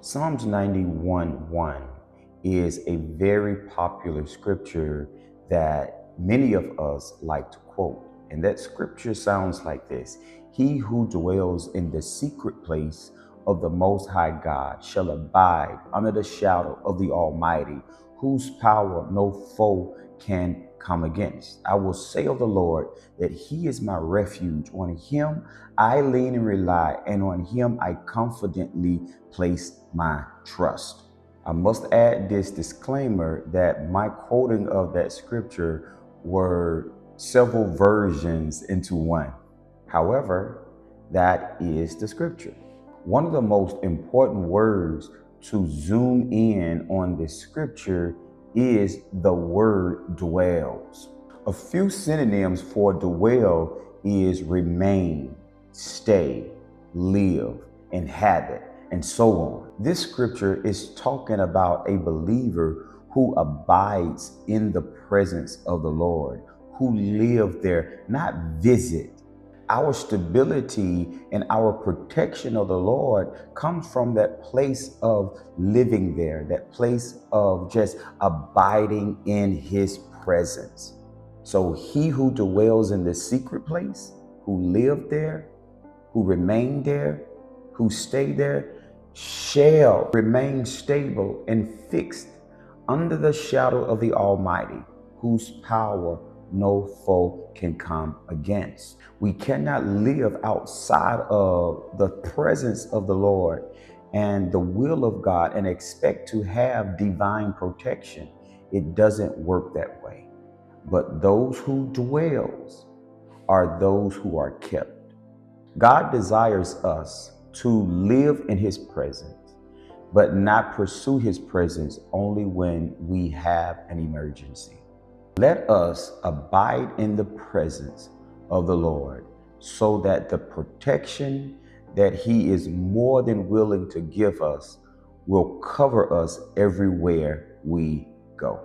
Psalms 91:1 is a very popular scripture that many of us like to quote. And that scripture sounds like this: He who dwells in the secret place of the Most High God shall abide under the shadow of the Almighty, whose power no foe can come against. I will say of the Lord that He is my refuge. On Him I lean and rely, and on Him I confidently place my trust. I must add this disclaimer that my quoting of that scripture were several versions into one. However, that is the scripture. One of the most important words to zoom in on this scripture is the word dwells. A few synonyms for dwell is remain, stay, live, inhabit, and so on. This scripture is talking about a believer who abides in the presence of the Lord, who live there, not visit. Our stability and our protection of the Lord comes from that place of living there, that place of just abiding in His presence. So he who dwells in the secret place, who lived there, who remained there, who stayed there, shall remain stable and fixed under the shadow of the Almighty, whose power no foe can come against. We cannot live outside of the presence of the Lord and the will of God and expect to have divine protection. It doesn't work that way. But those who dwells are those who are kept. God desires us to live in His presence, but not pursue His presence only when we have an emergency. Let us abide in the presence of the Lord so that the protection that He is more than willing to give us will cover us everywhere we go.